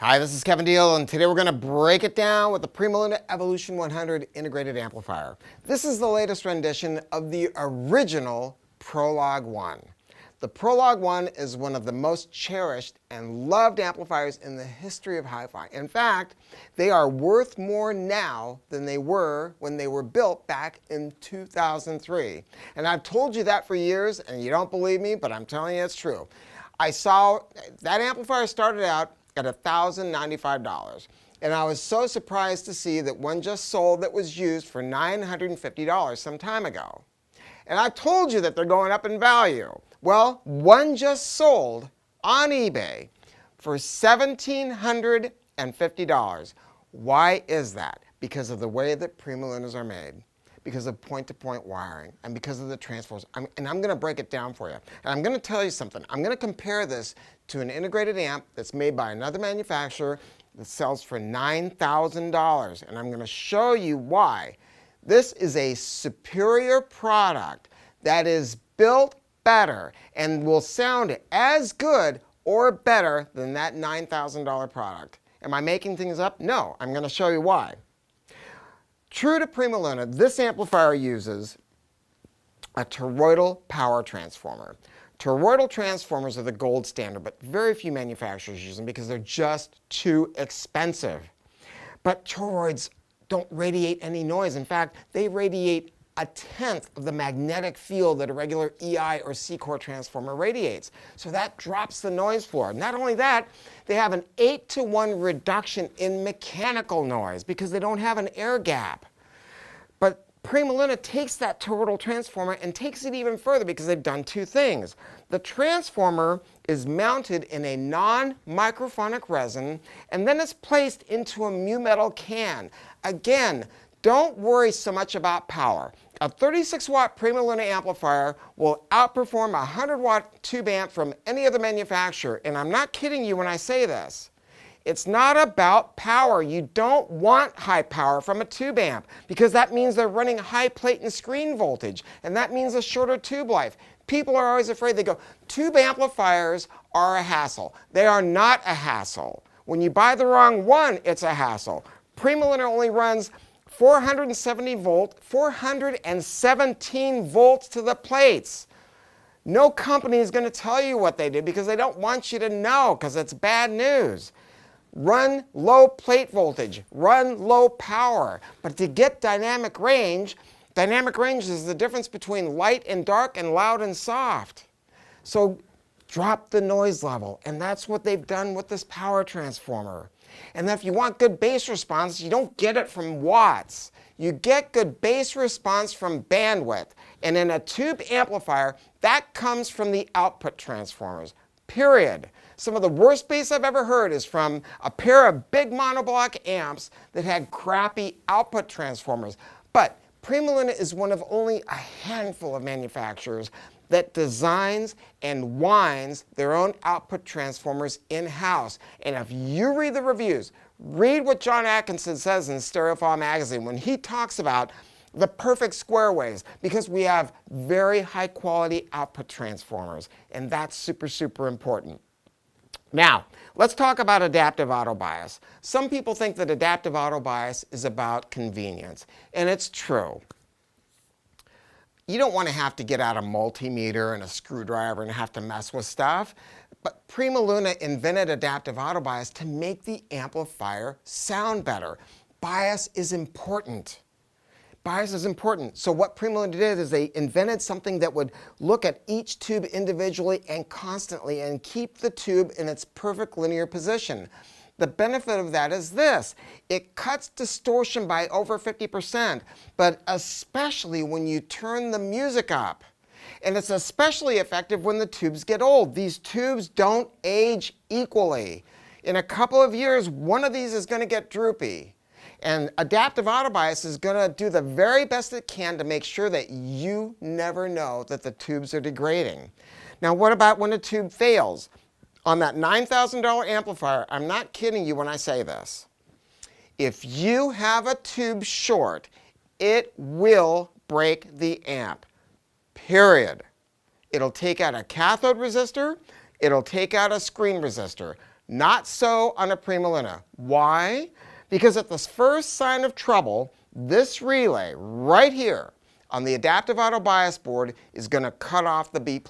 Hi, this is Kevin Deal, and today we're going to break it down with the PrimaLuna Evolution 100 integrated amplifier. This is the latest rendition of the original Prologue 1. The Prologue 1 is one of the most cherished and loved amplifiers in the history of hi-fi. In fact, they are worth more now than they were when they were built back in 2003. And I've told you that for years, and you don't believe me, but I'm telling you it's true. I saw that amplifier started out at $1,095. And I was so surprised to see that one just sold that was used for $950 some time ago. And I told you that they're going up in value. Well, one just sold on eBay for $1,750. Why is that? Because of the way that PrimaLunas are made, because of point-to-point wiring, and because of the transformers. And I'm going to break it down for you. And I'm going to tell you something. I'm going to compare this to an integrated amp that's made by another manufacturer that sells for $9,000. And I'm going to show you why. This is a superior product that is built better and will sound as good or better than that $9,000 product. Am I making things up? No, I'm going to show you why. True to PrimaLuna, this amplifier uses a toroidal power transformer. Toroidal transformers are the gold standard, but very few manufacturers use them because they're just too expensive. But toroids don't radiate any noise. In fact, they radiate 1/10 of the magnetic field that a regular EI or C-core transformer radiates. So that drops the noise floor. Not only that, they have an 8-to-1 reduction in mechanical noise because they don't have an air gap. But PrimaLuna takes that toroidal transformer and takes it even further because they've done two things. The transformer is mounted in a non-microphonic resin, and then it's placed into a mu metal can. Again, don't worry so much about power. A 36-watt PrimaLuna amplifier will outperform a 100-watt tube amp from any other manufacturer. And I'm not kidding you when I say this. It's not about power. You don't want high power from a tube amp because that means they're running high plate and screen voltage, and that means a shorter tube life. People are always afraid. They go, tube amplifiers are a hassle. They are not a hassle. When you buy the wrong one, it's a hassle. PrimaLuna only runs 417 volts to the plates. No company is going to tell you what they do because they don't want you to know because it's bad news. Run low plate voltage, run low power. But to get dynamic range is the difference between light and dark and loud and soft. So drop the noise level, and that's what they've done with this power transformer. And if you want good bass response, you don't get it from watts. You get good bass response from bandwidth. And in a tube amplifier, that comes from the output transformers, period. Some of the worst bass I've ever heard is from a pair of big monoblock amps that had crappy output transformers. But PrimaLuna is one of only a handful of manufacturers that designs and winds their own output transformers in-house. And if you read the reviews, read what John Atkinson says in Stereophile magazine when he talks about the perfect square waves, because we have very high quality output transformers, and that's super, super important. Now, let's talk about adaptive auto bias. Some people think that adaptive auto bias is about convenience, and it's true. You don't want to have to get out a multimeter and a screwdriver and have to mess with stuff. But PrimaLuna invented adaptive auto bias to make the amplifier sound better. Bias is important. Bias is important. So what PrimaLuna did is they invented something that would look at each tube individually and constantly and keep the tube in its perfect linear position. The benefit of that is this: it cuts distortion by over 50%, but especially when you turn the music up. And it's especially effective when the tubes get old. These tubes don't age equally. In a couple of years, one of these is going to get droopy. And adaptive auto bias is going to do the very best it can to make sure that you never know that the tubes are degrading. Now, what about when a tube fails? On that $9,000 amplifier, I'm not kidding you when I say this. If you have a tube short, it will break the amp, period. It'll take out a cathode resistor, it'll take out a screen resistor. Not so on a PrimaLuna. Why? Because at the first sign of trouble, this relay right here on the adaptive auto bias board is going to cut off the B+.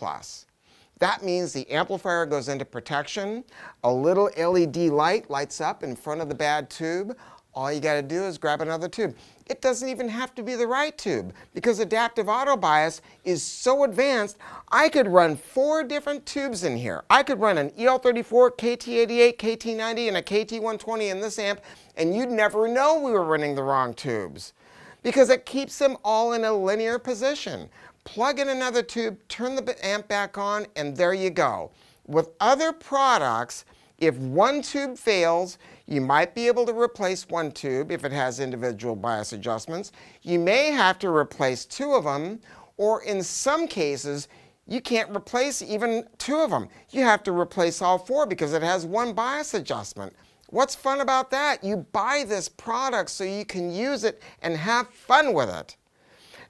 That means the amplifier goes into protection, a little LED light lights up in front of the bad tube. All you got to do is grab another tube. It doesn't even have to be the right tube because adaptive auto bias is so advanced, I could run 4 different tubes in here. I could run an EL34, KT88, KT90, and a KT120 in this amp, and you'd never know we were running the wrong tubes because it keeps them all in a linear position. Plug in another tube, turn the amp back on, and there you go. With other products, if one tube fails, you might be able to replace one tube if it has individual bias adjustments. You may have to replace 2 of them, or in some cases, you can't replace even 2 of them. You have to replace all 4 because it has one bias adjustment. What's fun about that? You buy this product so you can use it and have fun with it.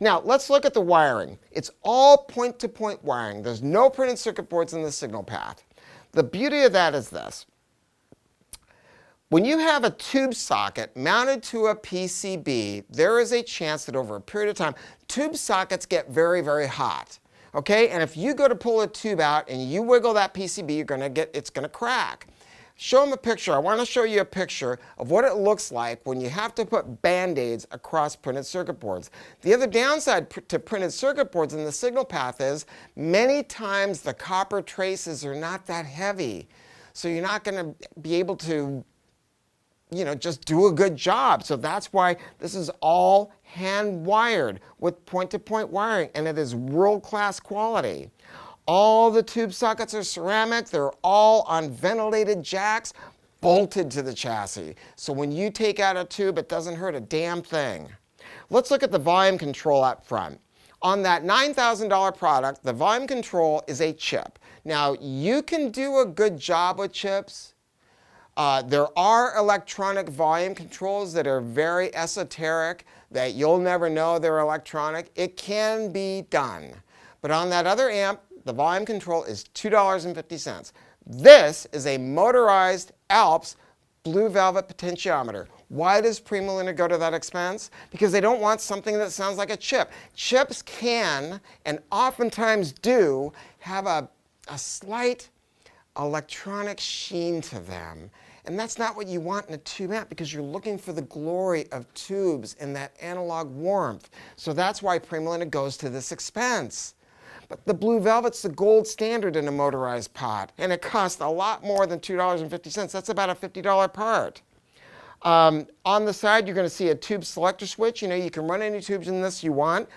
Now, let's look at the wiring. It's all point-to-point wiring. There's no printed circuit boards in the signal path. The beauty of that is this. When you have a tube socket mounted to a PCB, there is a chance that over a period of time, tube sockets get very, very hot. Okay? And if you go to pull a tube out and you wiggle that PCB, it's going to crack. Show them a picture. I want to show you a picture of what it looks like when you have to put Band-Aids across printed circuit boards. The other downside to printed circuit boards in the signal path is many times the copper traces are not that heavy. So you're not going to be able to, just do a good job. So that's why this is all hand wired with point-to-point wiring, and it is world-class quality. All the tube sockets are ceramic. They're all on ventilated jacks bolted to the chassis. So when you take out a tube, it doesn't hurt a damn thing. Let's look at the volume control up front. On that $9,000 product, the volume control is a chip. Now, you can do a good job with chips. There are electronic volume controls that are very esoteric, that you'll never know they're electronic. It can be done. But on that other amp, the volume control is $2.50. This is a motorized Alps blue velvet potentiometer. Why does PrimaLuna go to that expense? Because they don't want something that sounds like a chip. Chips can, and oftentimes do, have a slight electronic sheen to them. And that's not what you want in a tube amp because you're looking for the glory of tubes and that analog warmth. So that's why PrimaLuna goes to this expense. But the blue velvet's the gold standard in a motorized pot, and it costs a lot more than $2.50. That's about a $50 part. On the side, you're going to see a tube selector switch. You can run any tubes in this you want.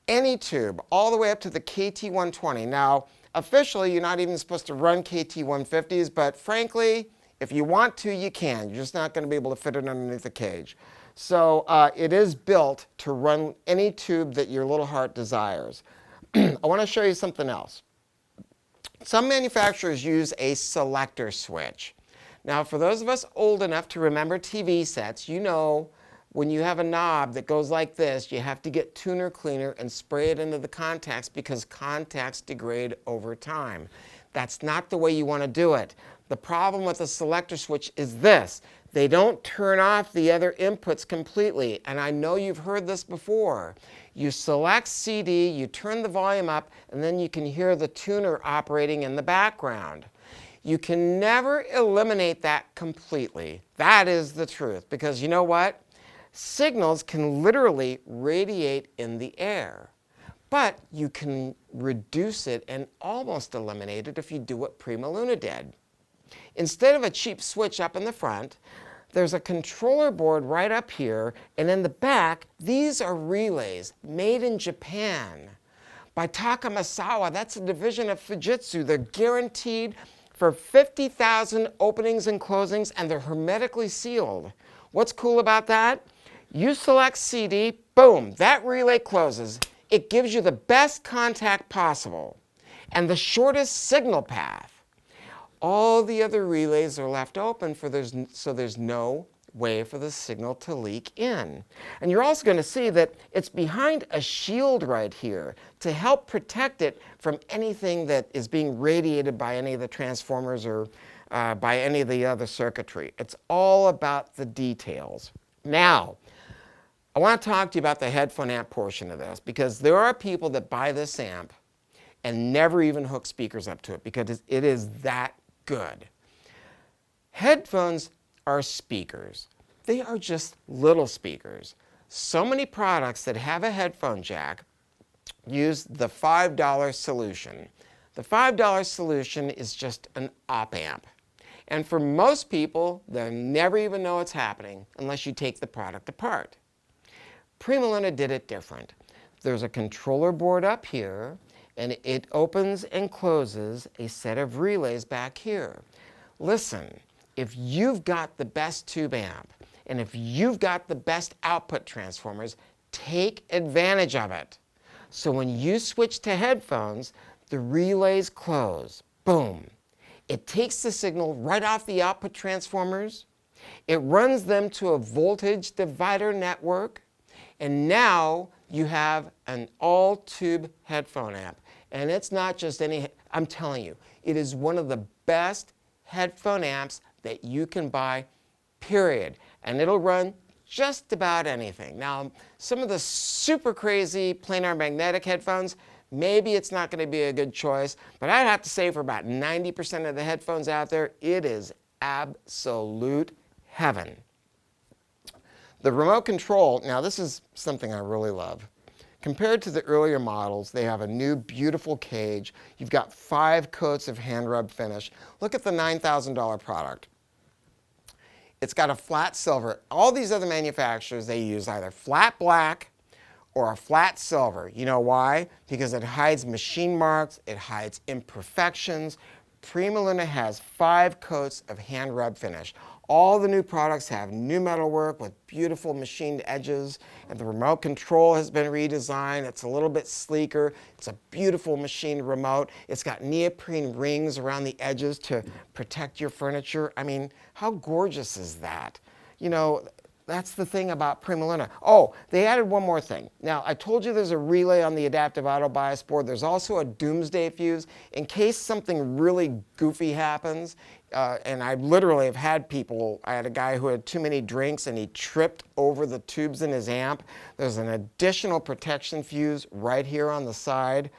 Any tube, all the way up to the KT120. Now, officially, you're not even supposed to run KT150s, but frankly, if you want to, you can. You're just not going to be able to fit it underneath the cage. So it is built to run any tube that your little heart desires. I want to show you something else. Some manufacturers use a selector switch. Now, for those of us old enough to remember TV sets, when you have a knob that goes like this, you have to get tuner cleaner and spray it into the contacts because contacts degrade over time. That's not the way you want to do it. The problem with the selector switch is this. They don't turn off the other inputs completely, and I know you've heard this before. You select CD, you turn the volume up, and then you can hear the tuner operating in the background. You can never eliminate that completely. That is the truth, because you know what? Signals can literally radiate in the air, but you can reduce it and almost eliminate it if you do what PrimaLuna did. Instead of a cheap switch up in the front, there's a controller board right up here, and in the back, these are relays made in Japan by Takamasawa. That's a division of Fujitsu. They're guaranteed for 50,000 openings and closings, and they're hermetically sealed. What's cool about that? You select CD, boom, that relay closes. It gives you the best contact possible and the shortest signal path. All the other relays are left open so there's no way for the signal to leak in. And you're also going to see that it's behind a shield right here to help protect it from anything that is being radiated by any of the transformers or by any of the other circuitry. It's all about the details. Now, I want to talk to you about the headphone amp portion of this, because there are people that buy this amp and never even hook speakers up to it because it is that good. Headphones are speakers. They are just little speakers. So many products that have a headphone jack use the $5 solution. The $5 solution is just an op amp. And for most people, they'll never even know it's happening unless you take the product apart. PrimaLuna did it different. There's a controller board up here, and it opens and closes a set of relays back here. Listen, if you've got the best tube amp, and if you've got the best output transformers, take advantage of it. So when you switch to headphones, the relays close. Boom. It takes the signal right off the output transformers. It runs them to a voltage divider network. And now you have an all-tube headphone amp. And it's not just any, I'm telling you, it is one of the best headphone amps that you can buy, period. And it'll run just about anything. Now, some of the super crazy planar magnetic headphones, maybe it's not going to be a good choice, but I'd have to say for about 90% of the headphones out there, it is absolute heaven. The remote control, now this is something I really love. Compared to the earlier models, they have a new beautiful cage. You've got 5 coats of hand rub finish. Look at the $9,000 product. It's got a flat silver. All these other manufacturers, they use either flat black or a flat silver. You know why? Because it hides machine marks, it hides imperfections. PrimaLuna has 5 coats of hand rub finish. All the new products have new metalwork with beautiful machined edges, and the remote control has been redesigned. It's a little bit sleeker. It's a beautiful machined remote. It's got neoprene rings around the edges to protect your furniture. I mean, how gorgeous is that? You know, that's the thing about PrimaLuna. Oh, they added one more thing. Now, I told you there's a relay on the adaptive auto bias board. There's also a doomsday fuse in case something really goofy happens. And I literally have had people, I had a guy who had too many drinks and he tripped over the tubes in his amp. There's an additional protection fuse right here on the side.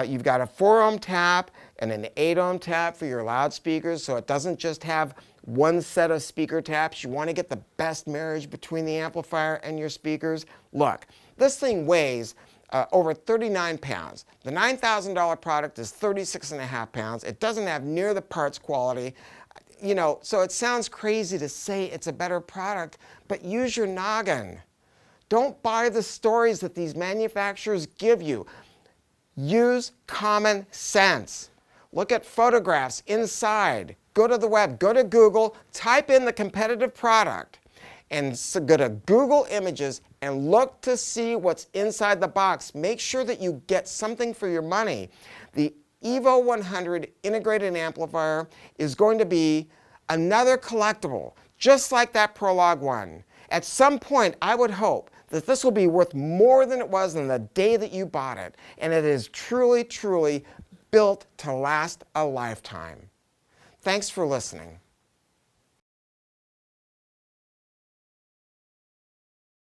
You've got a 4 ohm tap and an 8 ohm tap for your loudspeakers, so it doesn't just have one set of speaker taps. You want to get the best marriage between the amplifier and your speakers. Look, this thing weighs over 39 pounds. The $9,000 product is 36.5 pounds. It doesn't have near the parts quality. You know, so it sounds crazy to say it's a better product, but use your noggin. Don't buy the stories that these manufacturers give you. Use common sense. Look at photographs inside. Go to the web, go to Google, type in the competitive product, and so go to Google Images and look to see what's inside the box. Make sure that you get something for your money. The EVO 100 integrated amplifier is going to be another collectible, just like that Prologue one. At some point, I would hope that this will be worth more than it was on the day that you bought it. And it is truly, truly built to last a lifetime. Thanks for listening.